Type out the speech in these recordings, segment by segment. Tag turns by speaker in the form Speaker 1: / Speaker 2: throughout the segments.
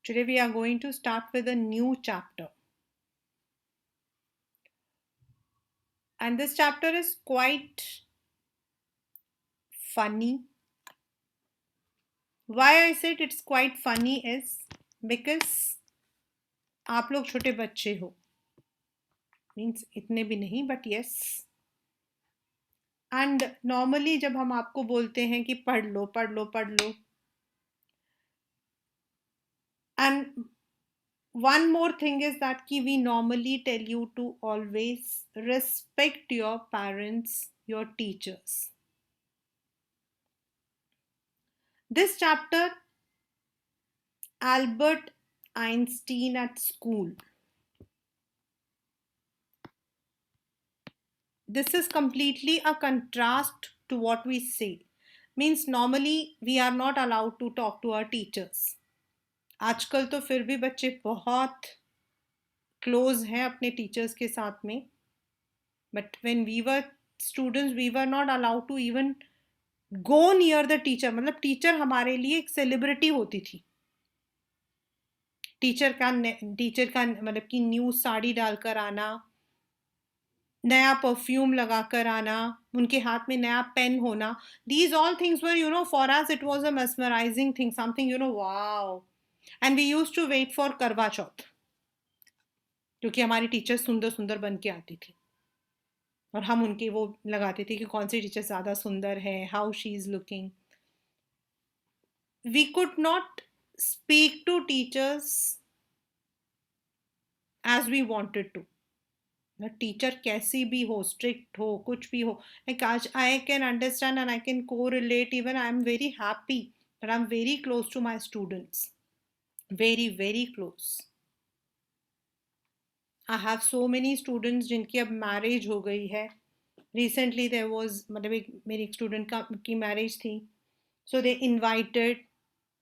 Speaker 1: Today we are going to start with a new chapter. And this chapter is quite funny. Why I said it's quite funny is because आप लोग छोटे बच्चे हो. Means इतने भी नहीं, but yes. And normally जब हम आपको बोलते हैं कि पढ़ लो पढ़ लो पढ़ लो, and one more thing is that कि we normally tell you to always respect your parents, your teachers. This chapter, Albert Einstein at school. This is completely a contrast to what we say. Means normally we are not allowed to talk to our teachers. आजकल तो फिर भी बच्चे बहुत close हैं अपने teachers के साथ में. But when we were students we were not allowed to even go near the teacher. मतलब टीचर हमारे लिए एक सेलिब्रिटी होती थी. टीचर का मतलब कि न्यू साड़ी डालकर आना, नया परफ्यूम लगाकर आना, उनके हाथ में नया पेन होना. These all things were for us it was a mesmerising thing, something wow. And we used to wait for Karwa Chauth, क्योंकि हमारी टीचर सुंदर सुंदर बन के आती थी और हम उनके वो लगाते थे कि कौन सी टीचर ज़्यादा सुंदर है, how she is looking. We could not speak to teachers as we wanted to. Teacher कैसी भी हो, स्ट्रिक्ट हो, कुछ भी हो, like I can understand and I can correlate. Even I am very happy that I'm very close to my students, very very close. I have so many students जिनकी अब marriage हो गई है. Recently there was मतलब एक मेरी एक student की मैरिज थी. So they invited,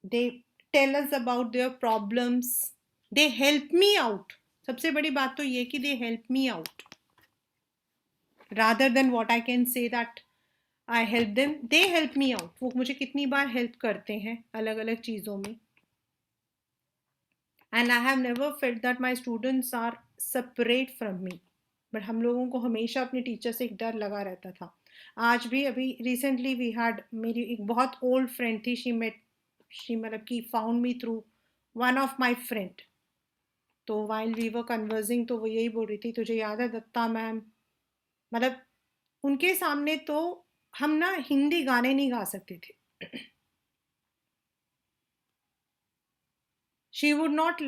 Speaker 1: they tell us about their problems, they help me out. सबसे बड़ी बात तो ये कि they help me out rather than what I can say that I help them. They help me out. वो मुझे कितनी बार help करते हैं अलग अलग चीज़ों में. And I have never felt that my students are separate from me. But हम लोगों को हमेशा अपने टीचर से एक डर लगा रहता था. आज भी अभी रिसेंटली वी हैड, मेरी एक बहुत ओल्ड फ्रेंड थी. शी मतलब कि found me through one of my friend. तो वाइल वी वर कन्वर्सिंग तो वो यही बोल रही थी, तुझे याद है दत्ता मैम, मतलब उनके सामने तो हम ना हिंदी गाने नहीं गा सकते थे. She would not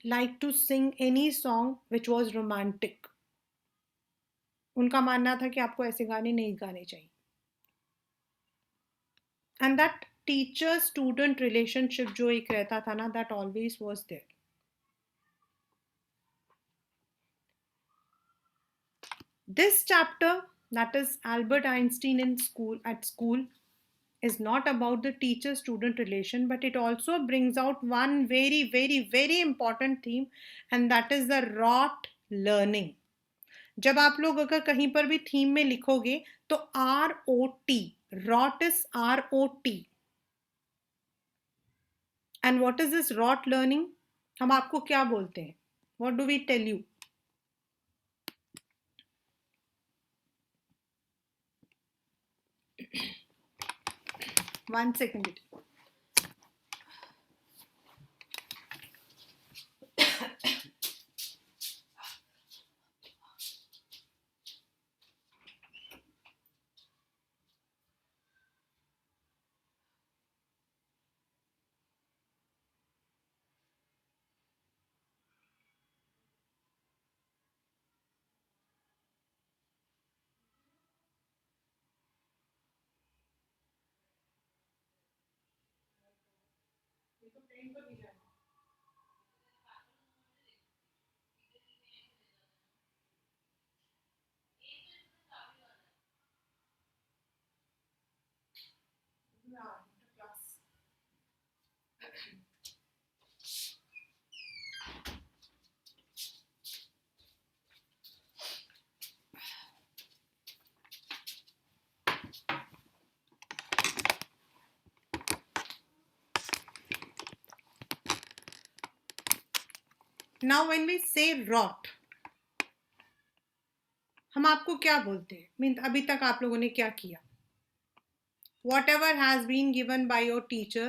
Speaker 1: like to sing any song which was romantic. उनका मानना था कि आपको ऐसे गाने नहीं गाने चाहिए. And that teacher student relationship जो एक रहता था ना, that always was there. This chapter, that is Albert Einstein at school, is not about the teacher student relation, but it also brings out one very very very important theme, and that is the rote learning. जब आप लोग अगर कहीं पर भी theme में लिखोगे तो ROT, rot is ROT. And what is this rot learning? हम आपको क्या बोलते हैं? What do we tell you? One second. Now when we say wrote, हम आपको क्या बोलते हैं? मीन अभी तक आप लोगों ने क्या किया? Whatever has been given by your teacher,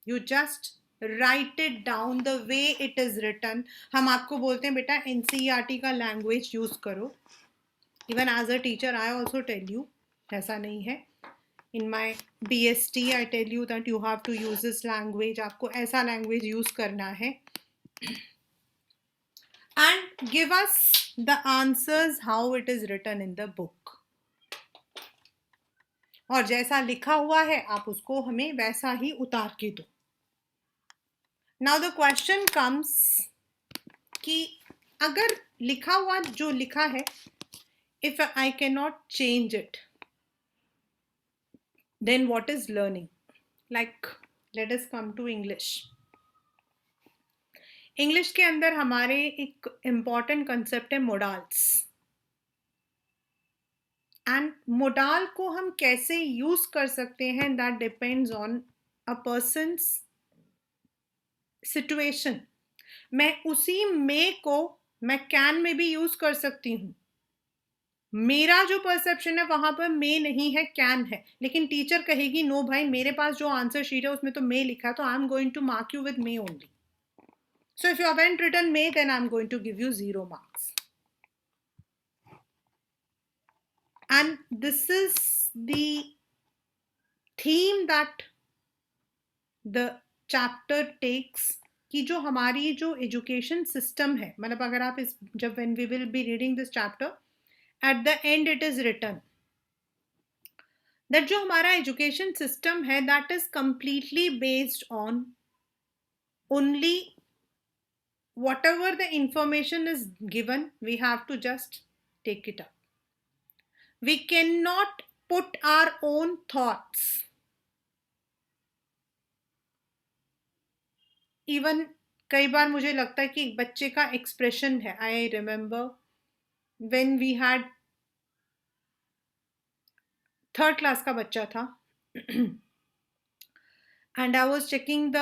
Speaker 1: you just write it down the way it is written. हम आपको बोलते हैं बेटा एनसीईआरटी का लैंग्वेज यूज करो. Even as a teacher I also tell you, ऐसा नहीं है. In my BST I tell you that you have to use this language. आपको ऐसा लैंग्वेज यूज करना है. And give us the answers how it is written in the book. और जैसा लिखा हुआ है आप उसको हमें वैसा ही उतार के दो. नाउ द क्वेश्चन कम्स कि अगर लिखा हुआ जो लिखा है, if I can not change it, then what is learning? Like let us come to English. English के अंदर हमारे एक इंपॉर्टेंट कंसेप्ट है मोडाल्स. एंड मोडाल को हम कैसे यूज कर सकते हैं, that depends on a person's situation. मैं उसी में को मैं कैन में भी यूज कर सकती हूँ. मेरा जो परसेप्शन है वहां पर मे नहीं है, कैन है. लेकिन टीचर कहेगी नो भाई, मेरे पास जो आंसर शीट है उसमें तो मे लिखा है, तो I am going to mark you with may only. So if you haven't written may, then I am going to give you 0 marks. And this is the theme that the chapter takes, कि जो हमारी जो education system है, मतलब अगर आप इस जब when we will be reading this chapter, at the end it is written that जो हमारा एजुकेशन सिस्टम है, that is completely based on only whatever the information is given, we have to just take it up. We cannot put our own thoughts. Even कई बार मुझे लगता है कि एक बच्चे का एक्सप्रेशन है. I remember when we had 3rd class का बच्चा था, and I was checking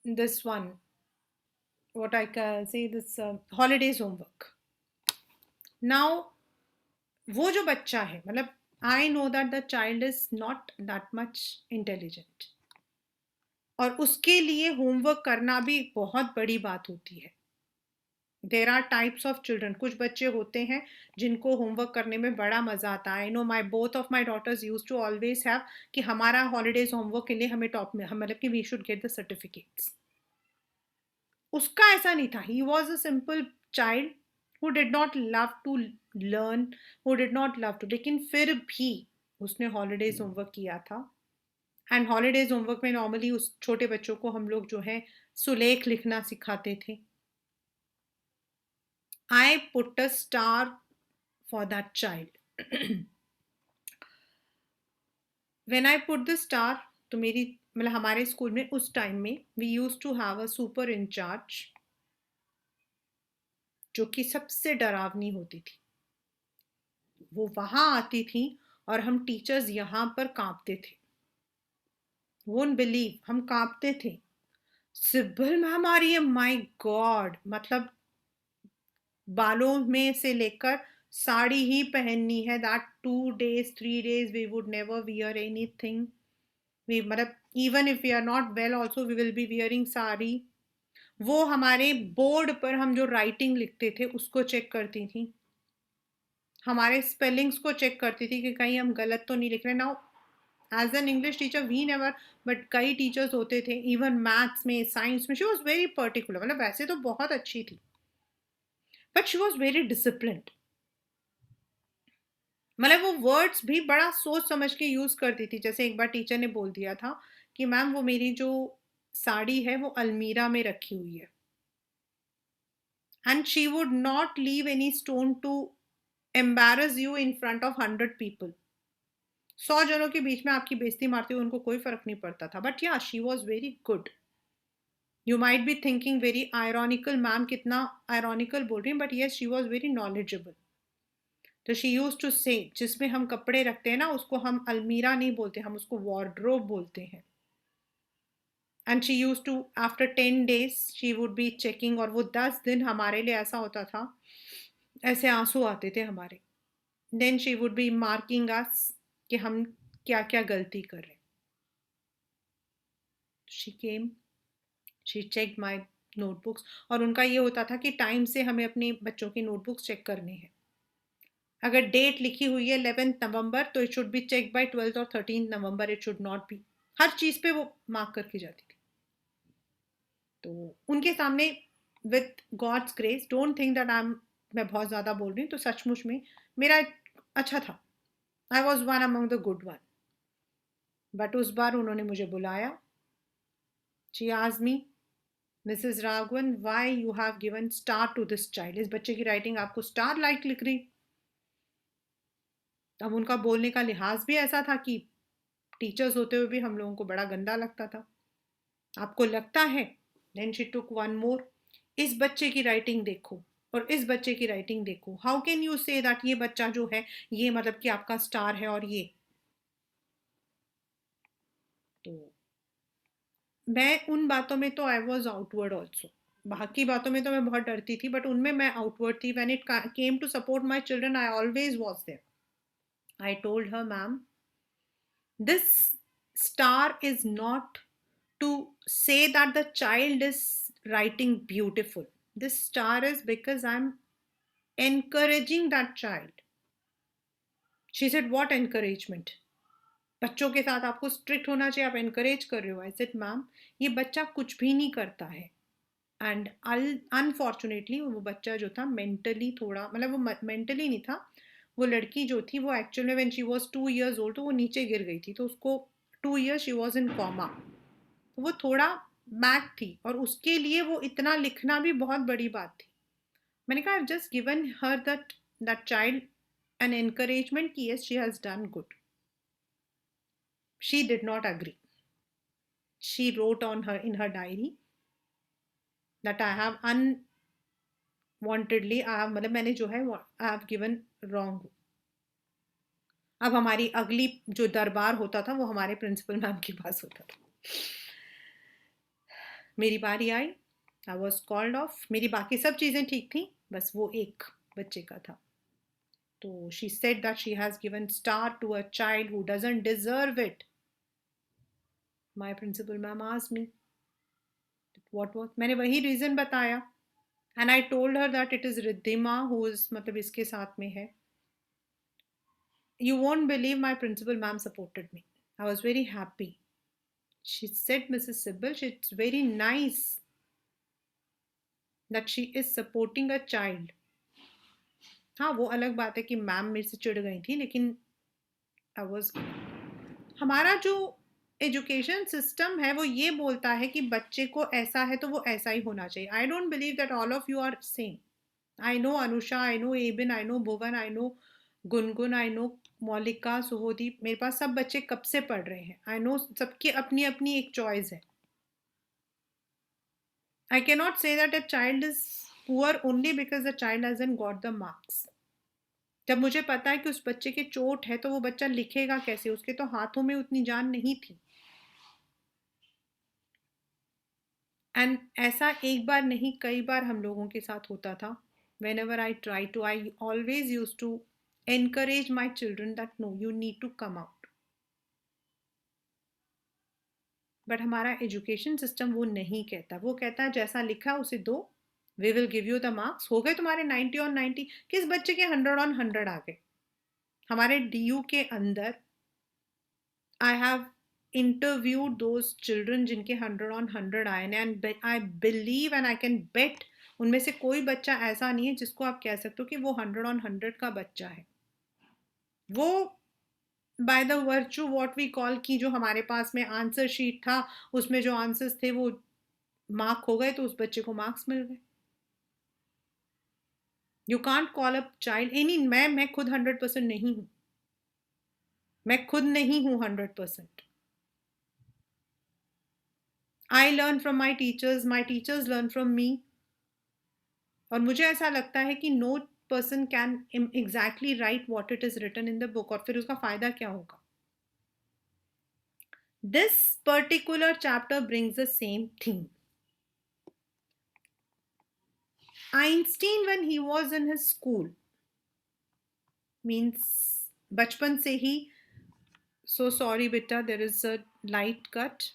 Speaker 1: this one what I can say this holidays homework. Now वो जो बच्चा है, मतलब I know that the child is not that much intelligent, और उसके लिए होमवर्क करना भी बहुत बड़ी बात होती है. There are types of children. कुछ बच्चे होते हैं जिनको होमवर्क करने में बड़ा मजा आता है. I know my both of my daughters use to always have कि हमारा हॉलीडेज होमवर्क के लिए हमें टॉप में, हम मतलब कि we should get the certificates. उसका ऐसा नहीं था. He was a simple child who did not love to learn, who did not love to, लेकिन फिर भी उसने हॉलीडेज होमवर्क किया था. एंड हॉलीडेज होमवर्क में नॉर्मली उस छोटे बच्चों को हम लोग जो है सुलेख लिखना सिखाते थे. I put a star for that child. When I put the star, तो मेरी मतलब हमारे स्कूल में उस टाइम में we used to have a super in charge, जो कि सबसे डरावनी होती थी. वो वहां आती थी और हम टीचर्स यहाँ पर कांपते थे. वोंट बिलीव, हम कांपते थे. सिब्बल मैम आ रही है, माय गॉड. मतलब बालों में से लेकर साड़ी ही पहननी है. That 2 days 3 days we would never wear anything. we मतलब even if we are not well also we will be wearing sari. वो हमारे बोर्ड पर हम जो राइटिंग लिखते थे उसको चेक करती थी. हमारे स्पेलिंग्स को चेक करती थी कि कहीं हम गलत तो नहीं लिख रहे. Now as an English teacher we never, but कई टीचर्स होते थे इवन मैथ्स में, साइंस में. She was very particular. मतलब वैसे तो बहुत अच्छी थी, but she was very disciplined. मतलब वो वर्ड्स भी बड़ा सोच समझ के यूज करती थी. जैसे एक बार टीचर ने बोल दिया था कि मैम वो मेरी जो साड़ी है वो अलमीरा में रखी हुई है, and she would not leave any stone to embarrass you in front of 100 people. 100 जनों के बीच में आपकी बेइज्जती मारते हुए उनको कोई फर्क नहीं पड़ता था. बट या she was very good. You might be thinking very ironical, ma'am कितना आयरॉनिकल बोल रही है, but yes she was very knowledgeable. तो शी यूज टू से, जिसमें हम कपड़े रखते हैं ना उसको हम अलमीरा नहीं बोलते, हम उसको वार्डरोब बोलते हैं. And she use to after 10 days she would be checking, और वो 10 दिन हमारे लिए ऐसा होता था, ऐसे आंसू आते थे हमारे. Then she would be marking us कि हम क्या क्या गलती कर रहे हैं. She came, she check my notebooks, और उनका ये होता था कि टाइम से हमें अपने बच्चों की नोटबुक्स चेक करनी है. अगर डेट लिखी हुई है 11 नवंबर, तो it should be check by 12th और 13 नवंबर, इट शुड नॉट बी. हर चीज़ पे वो मार्क करके जाती थी. तो उनके सामने, with God's grace, don't think that मैं बहुत ज़्यादा बोल रही हूँ, तो सचमुच में मेरा अच्छा था. I was one among the good one. But उस बार उन्होंने मुझे बुलाया. She asked me, Mrs Raghavan, why you have given star to this child, इस बच्चे की राइटिंग आपको स्टार लाइक लिख रही. अब उनका बोलने का लिहाज भी ऐसा था कि टीचर्स होते हुए भी हम लोगों को बड़ा गंदा लगता था. आपको लगता है? Then she took one more. इस बच्चे की राइटिंग देखो, और इस बच्चे की राइटिंग देखो. How can you say that ये बच्चा जो है, ये मतलब कि आपका स्टार है, और ये. तो मैं उन बातों में तो आई वॉज आउटवर्ड ऑल्सो. बाकी बातों में तो मैं बहुत डरती थी, बट उनमें मैं आउटवर्ड थी. When it came to support my children, I always was there. I told her, ma'am, this star is not to say that the child is writing beautiful. This star is because I'm encouraging that child. She said, what encouragement? बच्चों के साथ आपको strict होना चाहिए, आप encourage कर रहे हो. आई सेड, मैम, ये बच्चा कुछ भी नहीं करता है. एंड अनफॉर्चुनेटली वो बच्चा जो था मेंटली थोड़ा, मतलब वो मेंटली नहीं था, वो लड़की जो थी वो एक्चुअल में when she was 2 years old, तो वो नीचे गिर गई थी, तो उसको 2 years she was in comma. तो वो थोड़ा बैक थी, और उसके लिए वो इतना लिखना भी बहुत बड़ी बात थी. मैंने कहा, I just given her that that child an encouragement कि yes, she has done good. She did not agree. She wrote on her in her diary that I have unwantedly, I have, मतलब मैंने जो है I have given wrong. अब हमारी अगली जो दरबार होता था वो हमारे प्रिंसिपल मैम के पास होता था. मेरी बारी आई. I was called off. मेरी बाकी सब चीज़ें ठीक थी, बस वो एक बच्चे का था. तो she said that she has given star to a child who doesn't deserve it. My principal ma'am asked me what was. मैंने वही रीज़न बताया. And I told her that it is Riddhima who is, मतलब इसके साथ में है. You won't believe, my principal ma'am supported me. I was very happy. She said, Mrs. Sibyl, it's very nice that she is supporting a child. हाँ, वो अलग बात है कि मैम मेरे से चिढ़ गई थी, लेकिन आई वॉज, हमारा जो एजुकेशन सिस्टम है वो ये बोलता है कि बच्चे को ऐसा है तो वो ऐसा ही होना चाहिए. I don't believe that all of you are same. I know Anusha, I know Abin, I know Bhuvan, I know Gungun, I know Maulika, Suhodeep, मेरे पास सब बच्चे कब से पढ़ रहे हैं. आई नो सबकी अपनी अपनी एक चॉइस है. आई can not say that a child is poor only because the child hasn't got the marks. जब मुझे पता है कि उस बच्चे के चोट है, तो वो बच्चा लिखेगा कैसे, उसके तो हाथों में उतनी जान नहीं थी. एंड ऐसा एक बार नहीं, कई बार हम लोगों के साथ होता था. Whenever I try to, I always use to encourage my children that no, you need to come out. But हमारा एजुकेशन सिस्टम वो नहीं कहता. वो कहता है जैसा लिखा उसे दो, we will give you the marks. हो गए तुम्हारे 90 ऑन 90. किस बच्चे के 100 ऑन 100 आ गए? हमारे डीयू के अंदर I have interviewed those children जिनके 100 ऑन 100 आए, and I believe and I can bet उनमें से कोई बच्चा ऐसा नहीं है जिसको आप कह सकते हो कि वो 100 ऑन 100 का बच्चा है. वो by the virtue what we call, की जो हमारे पास में आंसर शीट था, उसमें जो आंसर्स थे वो मार्क हो गए, तो उस बच्चे को मार्क्स मिल गए. You can't call up child any. मैं खुद 100% नहीं हूं. मैं खुद नहीं हूं 100%. I learn from my teachers learn from me. और मुझे ऐसा लगता है कि no person can exactly write what it is written in the book, और फिर उसका फायदा क्या होगा. This particular chapter brings the same theme. Einstein, when he was in his school, means बचपन से ही, so sorry beta, there is a light cut.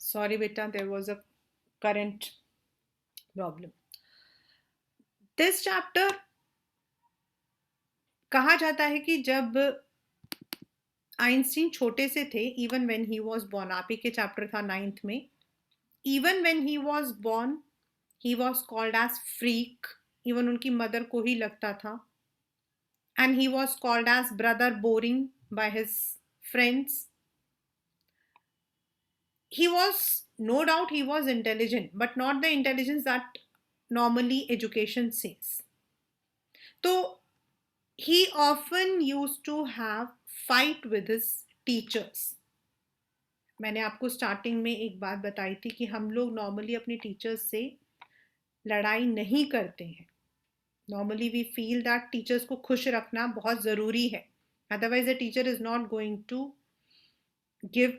Speaker 1: Sorry beta, there was a current problem. This chapter, कहा जाता है कि जब Einstein छोटे से थे, even when he was born, आप ही के चैप्टर था 9th में, even when he was born he was called as freak, even उनकी मदर को ही लगता था, and he was called as brother boring by his friends. He was, no doubt he was intelligent, but not the intelligence that normally education says. So he often used to have fight with his teachers. मैंने आपको starting में एक बात बताई थी कि हम लोग नॉर्मली अपने टीचर्स से लड़ाई नहीं करते हैं. Normally we feel that teachers को खुश रखना बहुत ज़रूरी है, otherwise the teacher is not going to give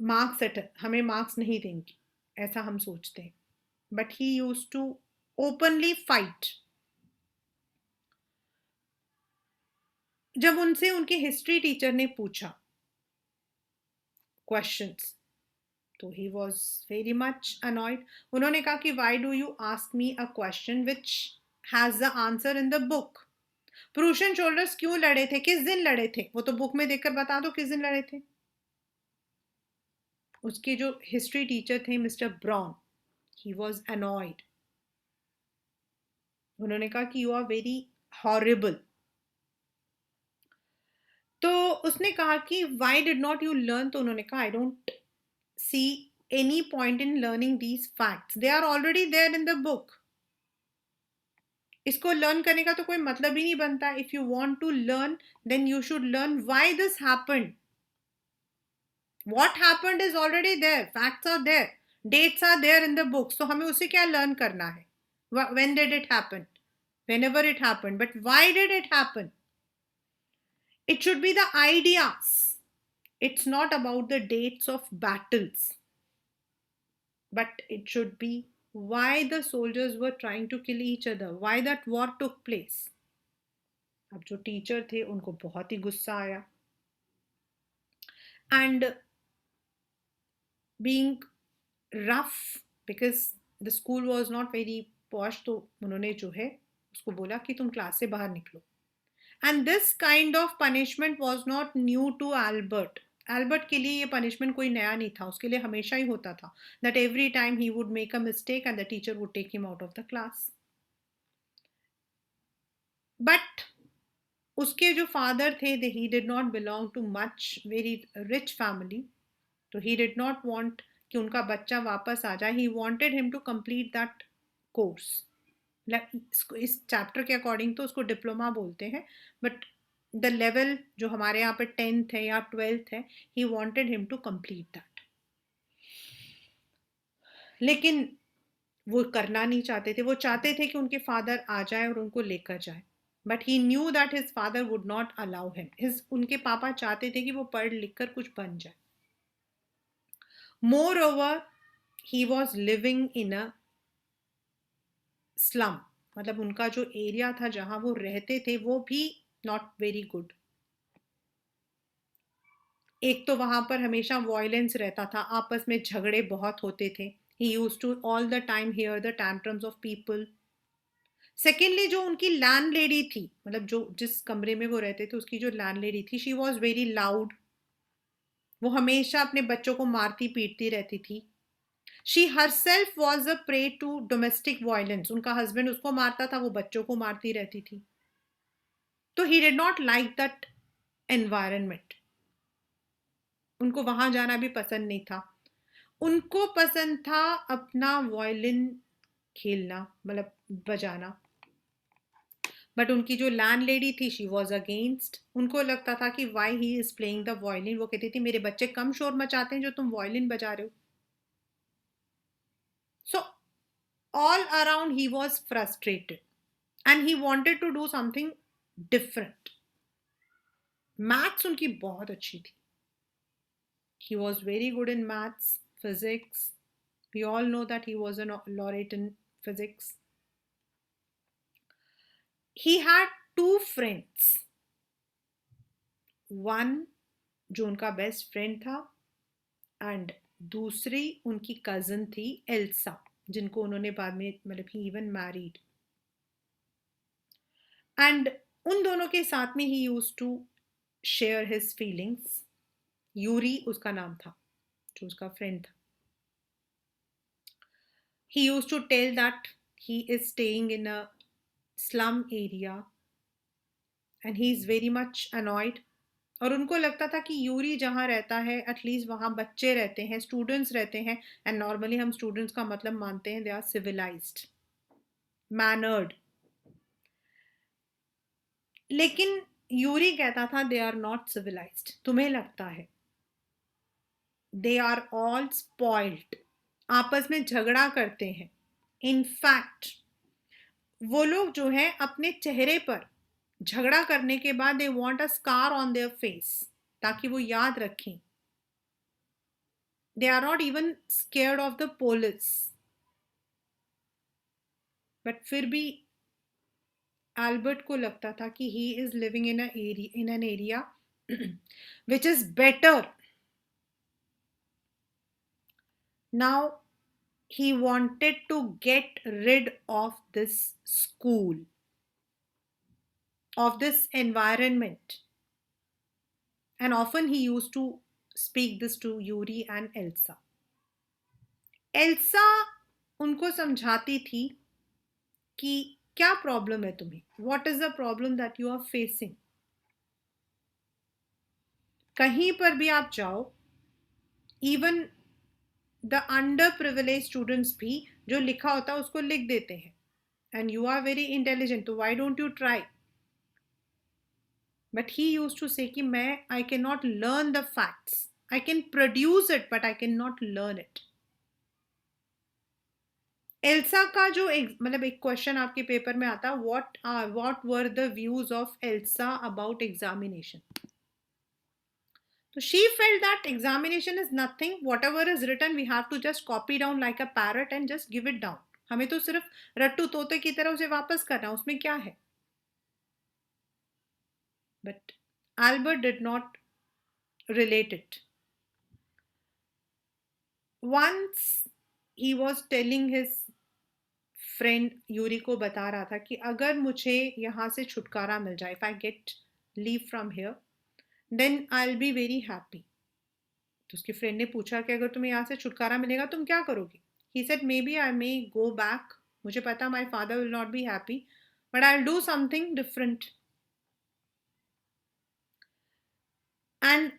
Speaker 1: marks at, हमें मार्क्स नहीं देंगी, ऐसा हम सोचते हैं. But he use to openly fight. जब उनसे उनके हिस्ट्री टीचर ने पूछा क्वेश्चंस, तो ही वॉज वेरी मच अनॉयड. उन्होंने कहा कि why do you ask me a question which has the answer in the book. प्रूश and shoulders क्यों लड़े थे, किस दिन लड़े थे, वो तो बुक में देखकर बता दो किस दिन लड़े थे. उसके जो हिस्ट्री टीचर थे mister brown, he was annoyed. उन्होंने कहा कि यू आर वेरी हॉरिबल. तो उसने कहा कि why did not you learn, तो उन्होंने कहा I don't see any point in learning these facts, they are already there in the book. इसको लर्न करने का तो कोई मतलब ही नहीं बनता. If you want to learn then you should learn why this happened. What happened is already there, facts are there, dates are there in the books. तो हमें उसे क्या लर्न करना है, when did it happen, whenever it happened, but why did it happen. It should be the ideas. It's not about the dates of battles, but it should be why the soldiers were trying to kill each other, why that war took place. अब जो teacher थे उनको बहुत ही गुस्सा आया, and being rough because the school was not very posh, तो उन्होंने जो है उसको बोला कि तुम क्लास से बाहर निकलो. And this kind of punishment was not new to Albert. Albert के लिए ये punishment कोई नया नहीं था, उसके लिए हमेशा ही होता था that every time he would make a mistake and the teacher would take him out of the class. But उसके जो father थे, he did not belong to much very rich family, तो he did not want कि उनका बच्चा वापस आ जाए. He wanted him to complete that course. इस चैप्टर के अकॉर्डिंग तो उसको डिप्लोमा बोलते हैं, बट द लेवल जो हमारे यहाँ पे 10th है या 12th है, he wanted him to complete that. लेकिन वो करना नहीं चाहते थे. वो चाहते थे कि उनके फादर आ जाए और उनको लेकर जाए, but he knew that his father would not allow him. उनके पापा चाहते थे कि वो पढ़ लिख कर कुछ बन जाए. More over he was living in a slum, मतलब उनका जो एरिया था जहां वो रहते थे वो भी नॉट वेरी गुड. एक तो वहां पर हमेशा वायलेंस रहता था, आपस में झगड़े बहुत होते थे. He used to all the time hear the tantrums of people. Secondly जो उनकी लैंडलेडी थी, मतलब जो जिस कमरे में वो रहते थे उसकी जो लैंडलेडी थी, शी वॉज वेरी लाउड. वो हमेशा अपने बच्चों को मारती पीटती रहती थी. She herself was a prey to domestic violence. उनका हस्बैंड उसको मारता था, वो बच्चों को मारती रहती थी. तो he did not like that environment, उनको वहां जाना भी पसंद नहीं था। उनको पसंद था अपना वायलिन खेलना, मतलब बजाना। बट उनकी जो लैंड लेडी थी, शी वॉज अगेंस्ट। उनको लगता था कि why he is playing the violin. वो कहती थी मेरे बच्चे कम शोर मचाते हैं जो तुम वायलिन बजा रहे हो। So all around he was frustrated and he wanted to do something different. Maths उनकी बहुत अच्छी थी। He was very good in maths, physics. We all know that he was a laureate in physics. He had two friends. One जो उनका best friend था, and दूसरी उनकी cousin थी एल्सा, जिनको उन्होंने बाद में, मतलब ही इवन मैरिड। एंड उन दोनों के साथ में he used to share his feelings. Yuri उसका नाम था, जो उसका फ्रेंड था। He used to tell that he is staying in a slum area and he is very much annoyed. और उनको लगता था कि यूरी जहाँ रहता है एटलीस्ट वहाँ बच्चे रहते हैं, स्टूडेंट्स रहते हैं। एंड नॉर्मली हम स्टूडेंट्स का मतलब मानते हैं दे आर सिविलाइज्ड, मैनर्ड। लेकिन यूरी कहता था दे आर नॉट सिविलाइज्ड। तुम्हें लगता है, दे आर ऑल स्पॉइल्ड, आपस में झगड़ा करते हैं। इनफैक्ट वो लोग जो है अपने चेहरे पर झगड़ा करने के बाद they want a scar on their face, ताकि वो याद रखें। They are not even scared of the police. But फिर भी एल्बर्ट को लगता था कि he is living in an area which is better. Now he wanted to get rid of this school, of this environment. And often he used to speak this to Yuri and Elsa. Elsa उनको समझाती थी कि क्या problem है तुम्हें, what is the problem that you are facing. कहीं पर भी आप जाओ, even the under privilege students भी जो लिखा होता है उसको लिख देते हैं। And you are very intelligent, तो why don't you try. But he use to say कि मैं, I can not learn the facts, I can produce it but I can not learn it. एल्सा का जो मतलब एक क्वेश्चन आपके paper में आता, what were the views of Elsa about examination. तो she felt that examination is nothing, whatever is written we have to just copy down like a parrot and just give it down. हमें तो सिर्फ रट्टू तोते की तरह उसे वापस करना, उसमें क्या है। But Albert did not relate it. Once he was telling his friend Yuri को बता रहा था कि अगर मुझे यहाँ से छुटकारा मिल जाए, if I get leave from here then I will be very happy. तो उसके फ्रेंड ने पूछा कि अगर तुम्हें यहाँ से छुटकारा मिलेगा तुम क्या करोगे। He said may be I may go back, मुझे पता my father will not be happy but I will do something different. And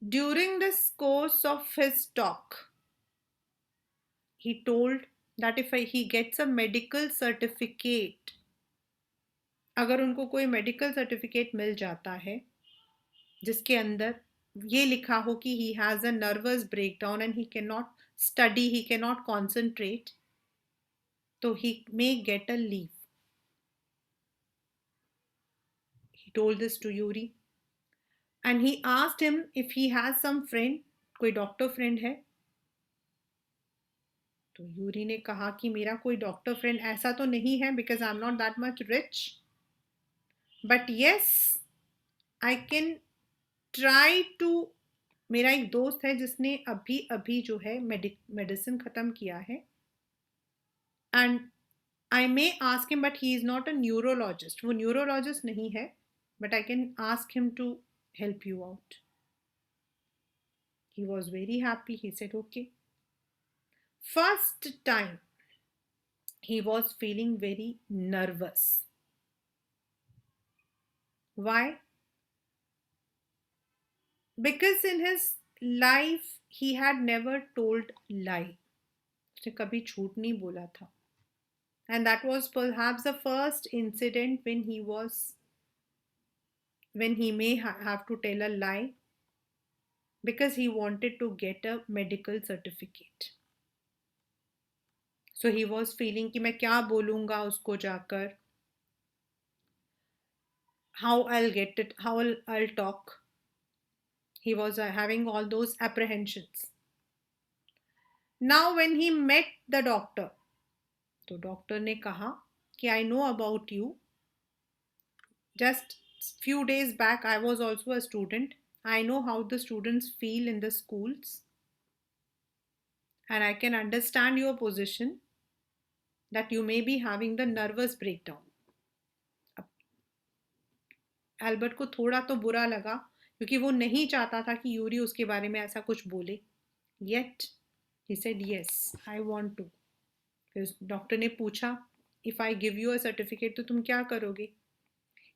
Speaker 1: during this course of his talk he told that if he gets a medical certificate, अगर उनको कोई medical certificate मिल जाता है जिसके अंदर ये लिखा हो कि he has a nervous breakdown and he cannot study, he cannot concentrate, तो he may get a leave. He told this to Yuri and he asked him if he has some friend, कोई doctor friend है। तो Yuri ने कहा कि मेरा कोई doctor friend ऐसा तो नहीं है, because I am not that much rich, but yes I can try to. मेरा एक दोस्त है जिसने अभी अभी जो है मेडिसिन खत्म किया है, and I may ask him, but he is not a neurologist, वो न्यूरोलॉजिस्ट नहीं है, but I can ask him to help you out. He was very happy, he said okay. First time he was feeling very nervous. Why? because in his life he had never told lie. उसने कभी झूठ नहीं बोला था. And that was perhaps the first incident when he may have to tell a lie because he wanted to get a medical certificate. So he was feeling कि मैं क्या बोलूँगा उसको जाकर, how I'll get it, how I'll talk. He was having all those apprehensions. Now when he met the doctor, तो doctor ने कहा कि I know about you. Just few days back I was also a student. I know how the students feel in the schools and I can understand your position that you may be having the nervous breakdown. Albert को थोड़ा तो बुरा लगा क्योंकि वो नहीं चाहता था कि यूरी उसके बारे में ऐसा कुछ बोले. Yet he said yes I want to. फिर डॉक्टर ने पूछा if I give you a certificate तो तुम क्या करोगे.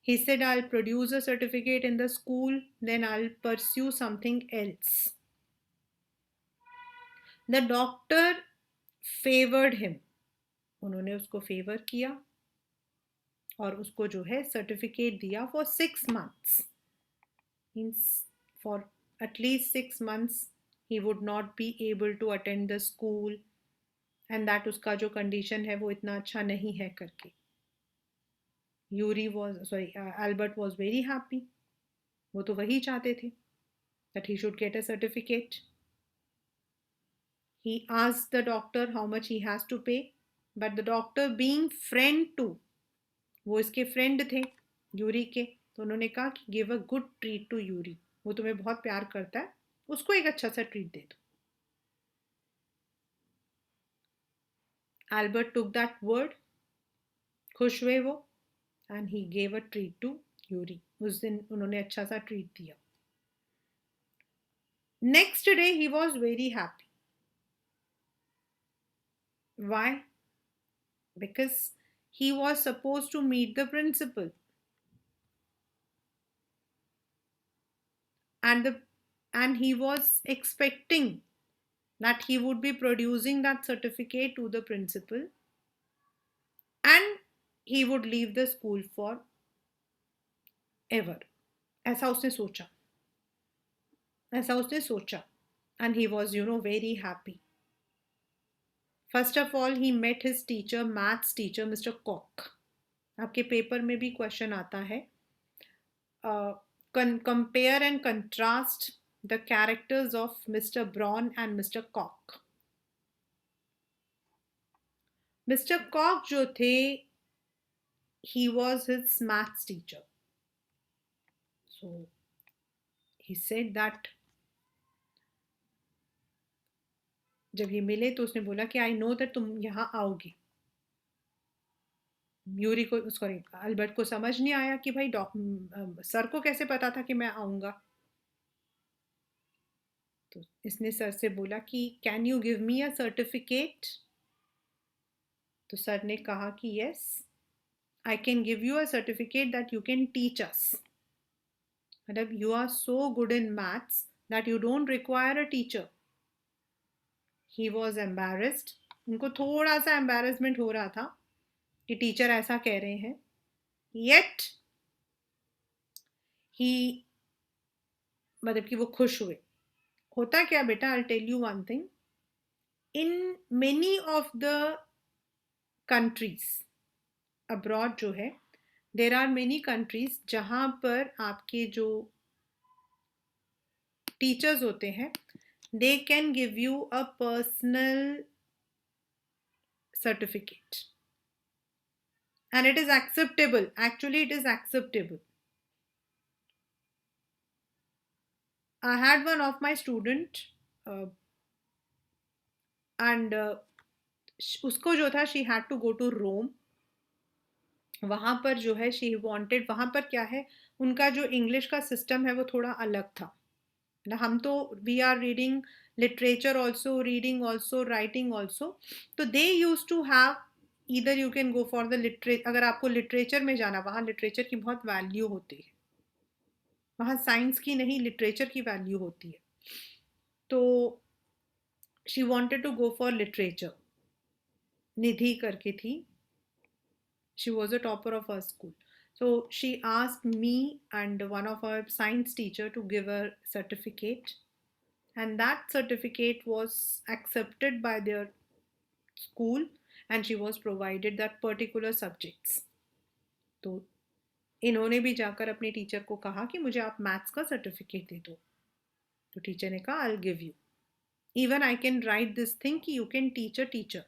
Speaker 1: He said I will produce a certificate in the school then I will pursue something else. The doctor favoured him. उन्होंने उसको favour किया और उसको जो है सर्टिफिकेट दिया for 6 months. Means for at least 6 months he would not be able to attend the school and that उसका जो कंडीशन है वो इतना अच्छा नहीं है करके. Albert was very happy. वो तो वही चाहते थे that he should get a certificate. He asked the doctor how much he has to pay, but the doctor being friend to, वो इसके फ्रेंड थे यूरी के, तो उन्होंने कहा कि give a good treat to Yuri. वो तुम्हें बहुत प्यार करता है, उसको एक अच्छा सा ट्रीट दे दो. Albert took that word. खुश हुए वो and he gave a treat to Yuri. उस दिन उन्होंने अच्छा सा ट्रीट दिया. Next day he was very happy. Why? Because he was supposed to meet the principal and he was expecting that he would be producing that certificate to the principal and he would leave the school for ever. ऐसा उसने सोचा and he was very happy. First of all he met his teacher, maths teacher, Mr. Koch. आपके paper में भी question आता है, compare and contrast the characters of Mr. Braun and Mr. Koch. Mr. Koch जो थे, he was his maths teacher. So he said that जब ये मिले तो उसने बोला कि आई नो दैट तुम यहाँ आओगे. यूरी को सॉरी अल्बर्ट को समझ नहीं आया कि भाई सर को कैसे पता था कि मैं आऊँगा. तो इसने सर से बोला कि can you give me a certificate. तो सर ने कहा कि yes I can give you a certificate that you can teach us. मतलब you are so good in maths that you don't require a teacher. He was embarrassed. उनको थोड़ा सा embarrassment हो रहा था कि टीचर ऐसा कह रहे हैं. येट ही मतलब कि वो खुश हुए. होता क्या बेटा, I tell you one thing. In many of the countries abroad जो है, देर आर मेनी कंट्रीज जहाँ पर आपके जो टीचर्स होते हैं they can give you a personal certificate and it is acceptable. Actually it is acceptable. I had one of my student and उसको जो था she had to go to Rome. वहाँ पर जो है she wanted, वहाँ पर क्या है उनका जो इंग्लिश का सिस्टम है वो थोड़ा अलग था. हम तो we are reading literature also, reading also, writing also. तो they use to have either you can go for the literature. अगर आपको लिटरेचर में जाना, वहाँ लिटरेचर की बहुत वैल्यू होती है. वहाँ साइंस की नहीं लिटरेचर की वैल्यू होती है. तो she wanted to go for literature. Nidhi करके थी. She was a topper of her school. So she asked me and one of our science teacher to give her certificate, and that certificate was accepted by their school, and she was provided that particular subjects. तो इन्होंने भी जाकर अपने teacher को कहा कि मुझे आप मैथ्स का सर्टिफिकेट दे दो. तो टीचर ने कहा I give you. Even I can write this thing कि you can teach a teacher,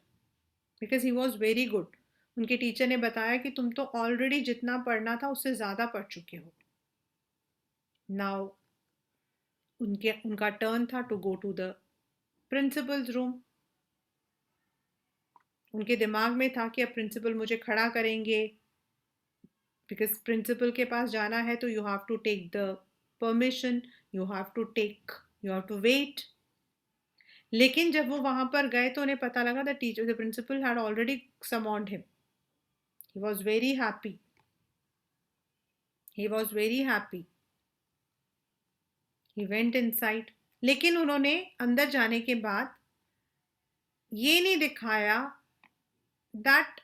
Speaker 1: because he was very good. उनके टीचर ने बताया कि तुम तो ऑलरेडी जितना पढ़ना था उससे ज़्यादा पढ़ चुके हो. नाउ उनका टर्न था to go to the principal's room. उनके दिमाग में था कि अब प्रिंसिपल मुझे खड़ा करेंगे, बिकॉज प्रिंसिपल के पास जाना है तो you have to take the permission, you have to wait. लेकिन जब वो वहां पर गए तो उन्हें पता लगा the principal had already summoned him. He was very happy. He was very happy. He went inside. लेकिन उन्होंने अंदर जाने के बाद ये नहीं दिखाया that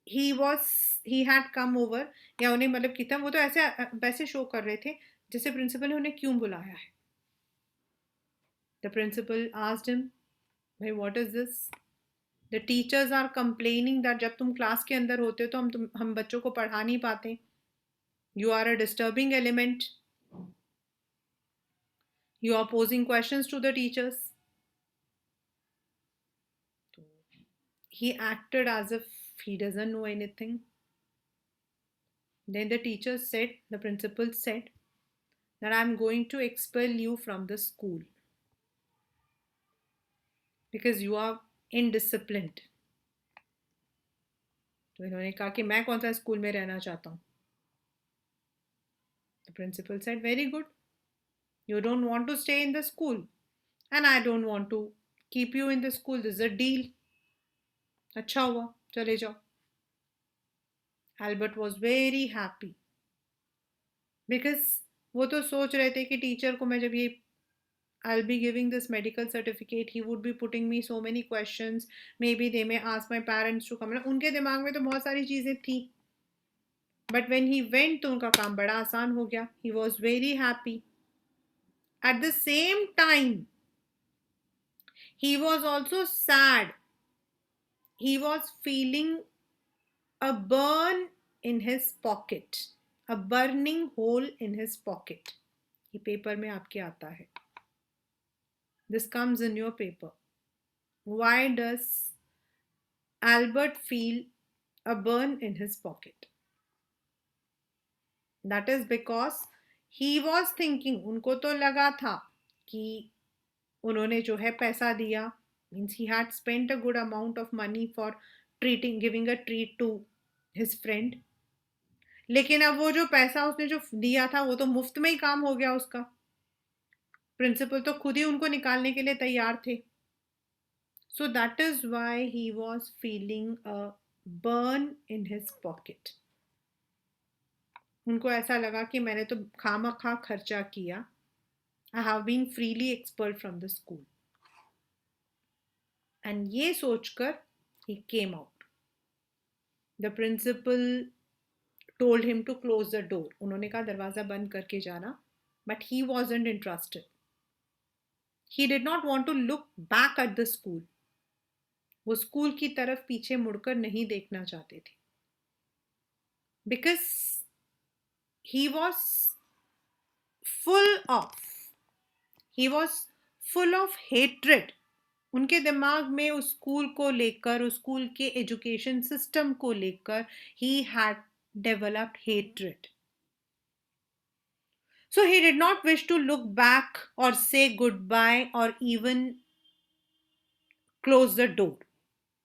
Speaker 1: he had come over, या उन्हें मतलब कितना वो तो ऐसे वैसे शो कर रहे थे जैसे प्रिंसिपल ने उन्हें क्यों बुलाया है. द प्रिंसिपल आस्क्ड हिम, भाई what is this. The teachers are complaining that जब तुम क्लास के अंदर होते हो तो हम बच्चों को पढ़ा नहीं पाते. You are a disturbing element. You are posing questions to the teachers. He acted as if he doesn't know anything. Then the principal said that I'm going to expel you from the school because you are indisciplined. तो इन्होंने कहा कि मैं कौन सा school में रहना चाहता हूँ. The principal said, very good. You don't want to stay in the school and I don't want to keep you in the school. This is a deal. अच्छा हुआ, चले जाओ. Albert was very happy because वो तो सोच रहे थे कि टीचर को मैं जब ये I'll be giving this medical certificate, he would be putting me so many questions, maybe they may ask my parents to come. उनके दिमाग में तो बहुत सारी चीजें थी. But when he went तो उनका काम बड़ा आसान हो गया. He was very happy. At the same time, he was also sad. He was feeling a burn in his pocket, a burning hole in his pocket. ये पेपर में आपके आता है. This comes in your paper. Why does Albert feel a burn in his pocket? That is because he was thinking, उनको तो लगा था कि उन्होंने जो है पैसा दिया, means he had spent a good amount of money for giving a treat to his friend. लेकिन अब वो जो पैसा उसने जो दिया था वो तो मुफ्त में ही काम हो गया उसका. प्रिंसिपल तो खुद ही उनको निकालने के लिए तैयार थे. So that is why he was feeling a burn in his pocket. उनको ऐसा लगा कि मैंने तो खामखा खर्चा किया. I have been freely expelled from the school. And ये सोचकर he came out. The principal told him to close the door. उन्होंने कहा दरवाजा बंद करके जाना. But he wasn't interested. He did not want to look back at the school. वो school की तरफ पीछे मुड़कर नहीं देखना चाहते थे. Because he was full of hatred. उनके दिमाग में उस स्कूल को लेकर, उस स्कूल के एजुकेशन सिस्टम को लेकर he had developed hatred. So he did not wish to look back or say goodbye or even close the door.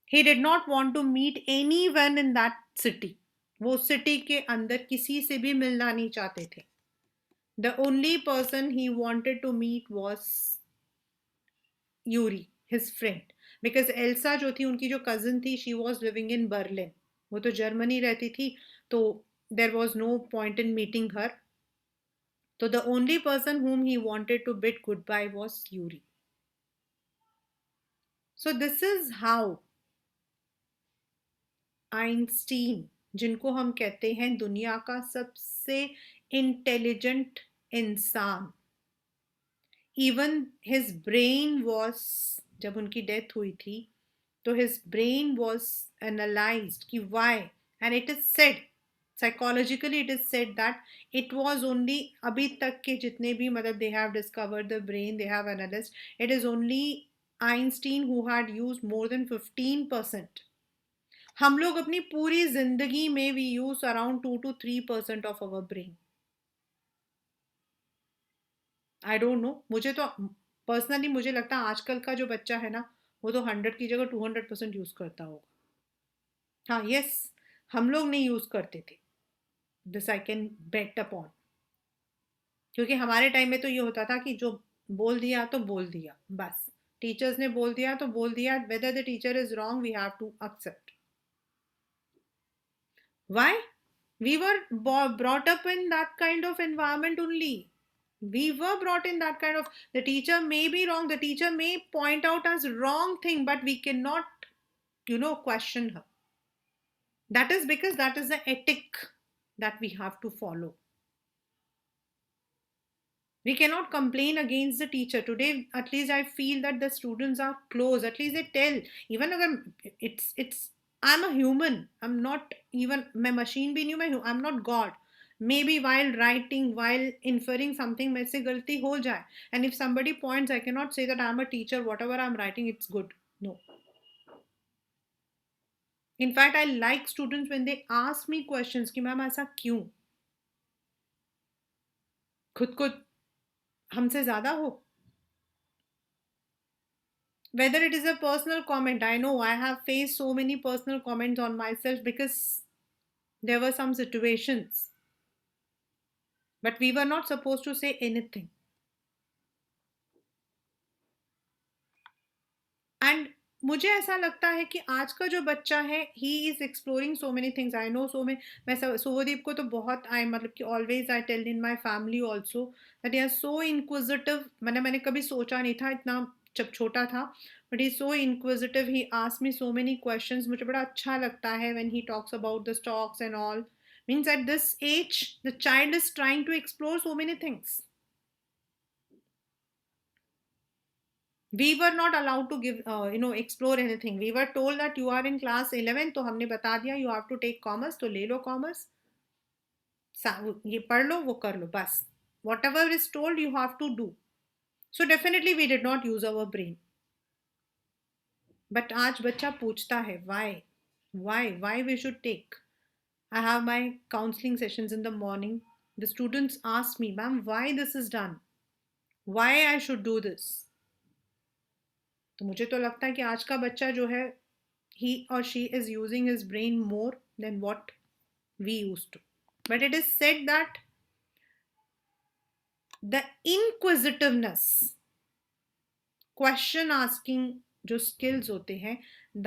Speaker 1: He did not want to meet anyone in that city. वो city के अंदर किसी से भी मिलना नहीं चाहते थे. The only person he wanted to meet was Yuri, his friend. Because Elsa जो थी उनकी जो cousin थी, she was living in Berlin. वो तो जर्मनी रहती थी, तो there was no point in meeting her. So the only person whom he wanted to bid goodbye was Yuri. So this is how Einstein, जिनको हम कहते हैं दुनिया का सबसे इंटेलिजेंट इंसान, इवन हिज ब्रेन वॉज, जब उनकी डेथ हुई थी तो हिज ब्रेन वॉज एनालाइज्ड कि why, and it is said psychologically, it is said that it was only, अभी तक के जितने भी मतलब they have discovered the brain, they have analysed, it is only Einstein who had used more than 15%. हम लोग अपनी पूरी जिंदगी में we use around 2 to 3% of our brain. I don't know, मुझे तो पर्सनली मुझे लगता है आजकल का जो बच्चा है ना, वो तो 100 की जगह 200% यूज करता होगा. हाँ, यस, हम लोग नहीं यूज करते थे, this I can bet upon. क्योंकि हमारे टाइम में तो ये होता था कि जो बोल दिया तो बोल दिया, बस टीचर्स ने बोल दिया तो बोल दिया, whether the teacher is wrong we have to accept. Why? We were brought up in that kind of environment only. We were brought in that kind of, the teacher may be wrong, the teacher may point out as wrong thing, but we cannot, question her. That is because that is the ethic that we have to follow. We cannot complain against the teacher. Today, at least I feel that the students are close. At least they tell. Even if it's I'm a human. I'm not even my machine bhi nahi hu, I'm not God. Maybe while writing, while inferring something, मेरे से गलती हो जाए. And if somebody points, I cannot say that I'm a teacher. Whatever I'm writing, it's good. No. In fact, I like students when they ask me questions कि ma'am ऐसा क्यों? खुद को हमसे ज़्यादा हो. Whether it is a personal comment, I know I have faced so many personal comments on myself because there were some situations, but we were not supposed to say anything. And मुझे ऐसा लगता है कि आज का जो बच्चा है, he is exploring so many things. I know so मैं सोहदीप को तो बहुत, आई मतलब कि always I tell in my family also that he are so inquisitive. मैंने कभी सोचा नहीं था इतना जब छोटा था, but he so inquisitive, he ask me so many questions. मुझे बड़ा अच्छा लगता है when he talks about the stocks and all. Means at this age the child is trying to explore so many things. We were not allowed to give explore anything. We were told that you are in class 11, तो हमने बता दिया you have to take commerce, तो ले लो commerce. ये पढ़ लो वो कर लो बस. Whatever is told you have to do. So definitely we did not use our brain. But आज बच्चा पूछता है why we should take. I have my counseling sessions in the morning. The students ask me, ma'am, why this is done, why I should do this. तो मुझे तो लगता है कि आज का बच्चा जो है, he or she is using his brain more than what we used to. But it is said that the inquisitiveness, question asking जो skills होते हैं,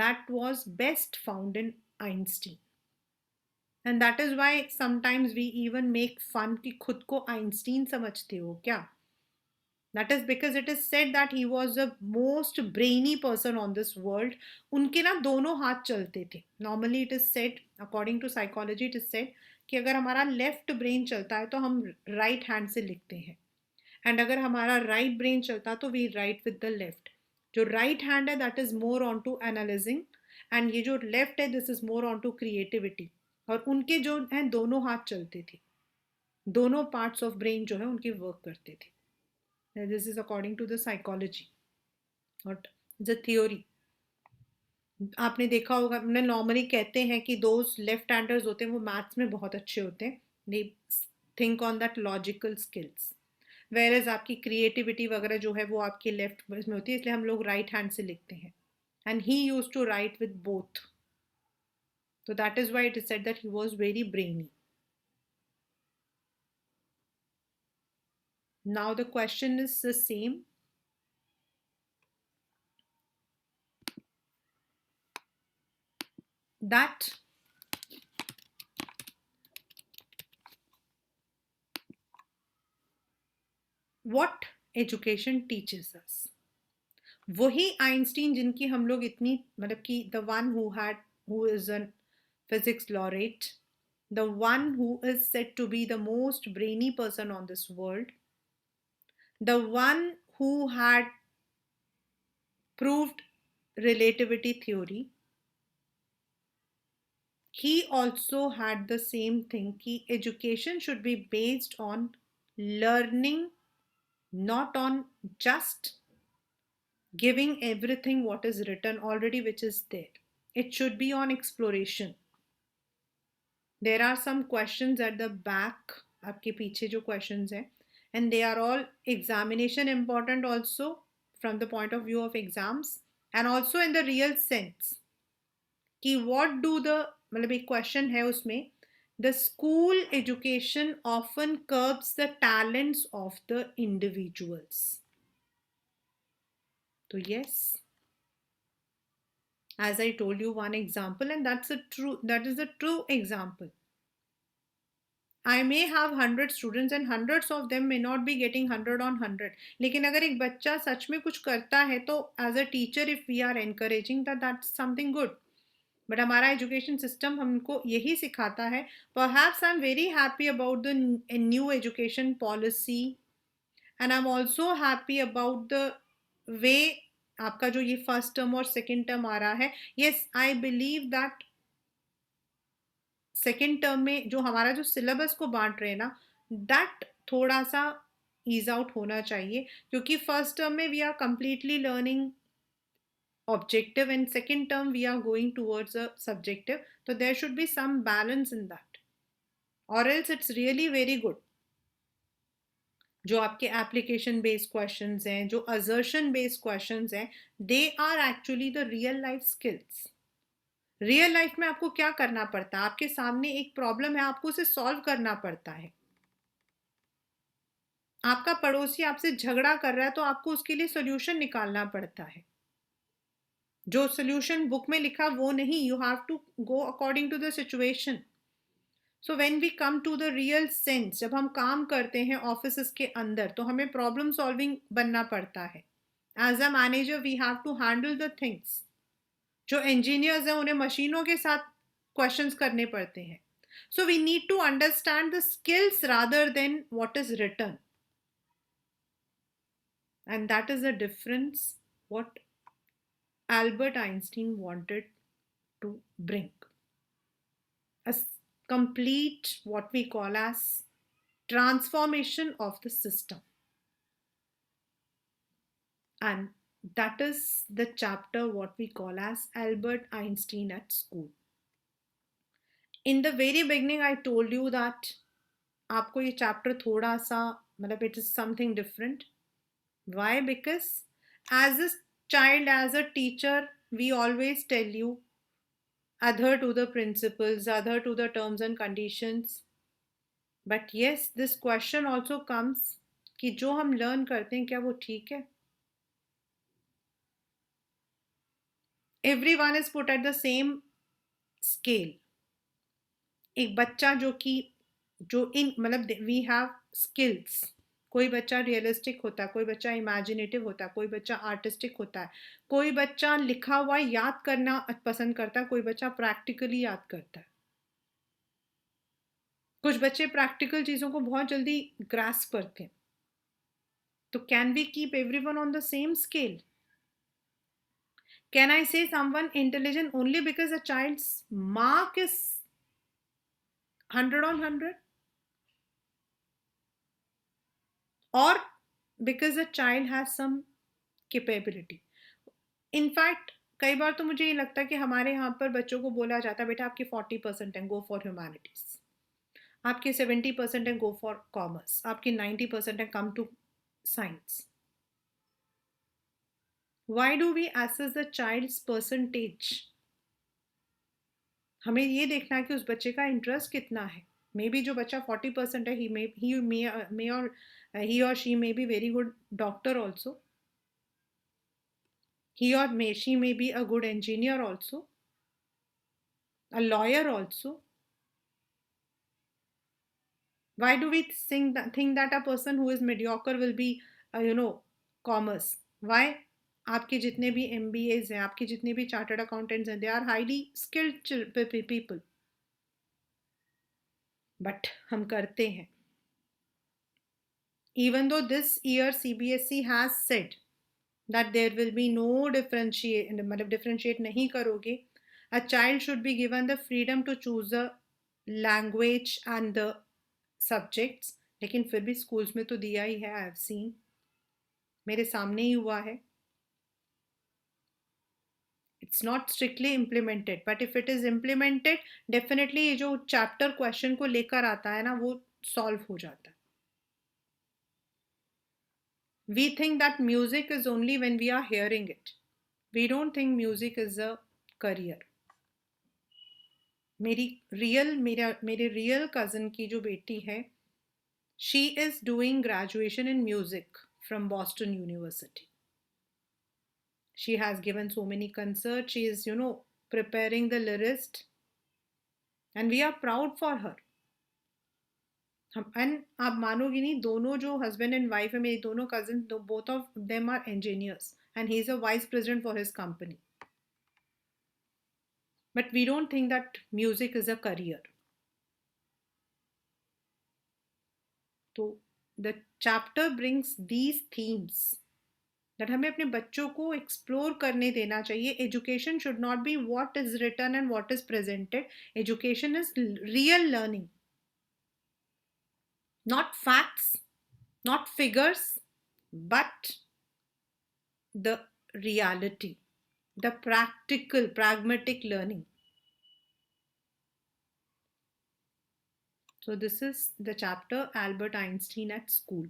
Speaker 1: that was best found in Einstein. And that is why sometimes we even make fun कि खुद को Einstein समझते हो क्या. That is because it is said that he was the most brainy person on this world. उनके ना दोनों हाथ चलते थे. Normally it is said, according to psychology, it is said कि अगर हमारा लेफ्ट ब्रेन चलता है तो हम राइट हैंड से लिखते हैं, एंड अगर हमारा राइट ब्रेन चलता तो we write with the left. जो राइट हैंड है that is more on to analysing, and ये जो लेफ्ट है this is more on to creativity. और उनके जो हैं दोनों हाथ चलते थे, दोनों पार्ट्स ऑफ ब्रेन जो है उनके वर्क करते थे. This is according to the psychology or the theory. आपने देखा होगा, हमने नॉर्मली कहते हैं कि दोज लेफ्ट हैंडर्स होते हैं वो मैथ्स में बहुत अच्छे होते हैं. They think on that logical skills, where as आपकी क्रिएटिविटी वगैरह जो है वो आपके लेफ्ट में होती है, इसलिए हम लोग राइट हैंड से लिखते हैं. And he use to write with both, so that is why it is said that he was very brainy. Now the question is the same, that what education teaches us. वही Einstein जिनकी हम लोग इतनी मतलब कि the one who is an physics laureate, the one who is said to be the most brainy person on this world, the one who had proved relativity theory, he also had the same thing कि education should be based on learning, not on just giving everything what is written already which is there. It should be on exploration. There are some questions at the back, आपके पीछे जो questions हैं, and they are all examination important also from the point of view of exams and also in the real sense कि what do the मतलब एक question है उसमें, the school education often curbs the talents of the individuals. So yes, as I told you one example, and that is a true example. I may have 100 students and hundreds of them may not be getting 100 on 100. लेकिन अगर एक बच्चा सच में कुछ करता है तो as a teacher if we are encouraging that, that's something good. But हमारा एजुकेशन सिस्टम हमको यही सिखाता है. Perhaps I'm very happy about the new education policy and I'm also happy about the way आपका जो ये फर्स्ट टर्म और second term आ रहा है. Yes, I believe that second term में जो हमारा जो सिलेबस को बांट रहे हैं ना, दैट थोड़ा सा ईज आउट होना चाहिए क्योंकि फर्स्ट टर्म में we are completely learning objective and second term we are going towards a subjective, so there should be some balance in that or else it's really very good. जो आपके application based questions हैं, जो assertion based questions हैं, they are actually the real life skills. Real life में आपको क्या करना पड़ता है, आपके सामने एक प्रॉब्लम है, आपको उसे सॉल्व करना पड़ता है. आपका पड़ोसी आपसे झगड़ा कर रहा है तो आपको उसके लिए सोल्यूशन निकालना पड़ता है. जो सोल्यूशन बुक में लिखा वो नहीं, you have to go according to the situation. So when we come to the real sense, जब हम काम करते हैं ऑफिस के अंदर तो हमें प्रॉब्लम सॉल्विंग बनना पड़ता है. As a manager we have to handle the things. जो इंजीनियर्स हैं उन्हें मशीनों के साथ क्वेश्चंस करने पड़ते हैं. So we need to understand the skills rather than what is written. And that is the difference what Albert Einstein wanted to bring. A complete, what we call as transformation of the system. And that is the chapter what we call as Albert Einstein at school. In the very beginning I told you that आपको ये chapter थोड़ा सा मतलब it is something different. Why? Because as a child, as a teacher, we always tell you adhere to the principles, adhere to the terms and conditions. But yes, this question also comes कि जो हम learn करते हैं क्या वो ठीक है? Everyone is put at the same scale. एक बच्चा जो इन मतलब we have skills. कोई बच्चा रियलिस्टिक होता है, कोई बच्चा इमेजिनेटिव होता है, कोई बच्चा आर्टिस्टिक होता है, कोई बच्चा लिखा हुआ याद करना पसंद करता है, कोई बच्चा प्रैक्टिकली याद करता है. कुछ बच्चे प्रैक्टिकल चीज़ों को बहुत जल्दी ग्रास्प करते हैं. तो can we keep everyone on the same scale? Can I say someone intelligent only because a child's mark is 100 on 100? Or because a child has some capability? In fact कई बार तो मुझे ये लगता है कि हमारे यहाँ पर बच्चों को बोला जाता है बेटा आपके 40% हैं, गो फॉर ह्यूमैनिटीज. आपके 70% हैं, गो फॉर कॉमर्स. आपके 90% हैं, come to science. Why do we assess the child's percentage? हमें ये देखना है कि उस बच्चे का इंटरेस्ट कितना है. मे बी जो बच्चा 40% है, he or she may be very good doctor also. She may be a good engineer also, a lawyer also. Why do we think that a person who is mediocre will be commerce? Why? आपके जितने भी MBAs हैं, आपके जितने भी chartered accountants हैं, they are highly skilled people, but हम करते हैं. Even though this year CBSE has said that there will be no differentiate, मतलब differentiate नहीं करोगे, a child should be given the freedom to choose the language and the subjects, लेकिन फिर भी schools में तो दिया ही है. I have seen, मेरे सामने ही हुआ है. It's not strictly implemented, but if it is implemented, definitely ये जो chapter question को लेकर आता है ना, वो solve हो जाता है. We think that music is only when we are hearing it. We don't think music is a career. मेरे रियल कज़न की जो बेटी है, she is doing graduation in music from Boston University. She has given so many concerts. She is, preparing the lyrist, and we are proud for her. And आप मानोगी नहीं, दोनों जो husband and wife है, मेरी दोनों cousin, both of them are engineers, and he is a vice president for his company. But we don't think that music is a career. तो the chapter brings these themes that हमें अपने बच्चों को explore करने देना चाहिए. Education should not be what is written and what is presented. Education is real learning, not facts, not figures, but the reality, the practical, pragmatic learning. So, this is the chapter Albert Einstein at School.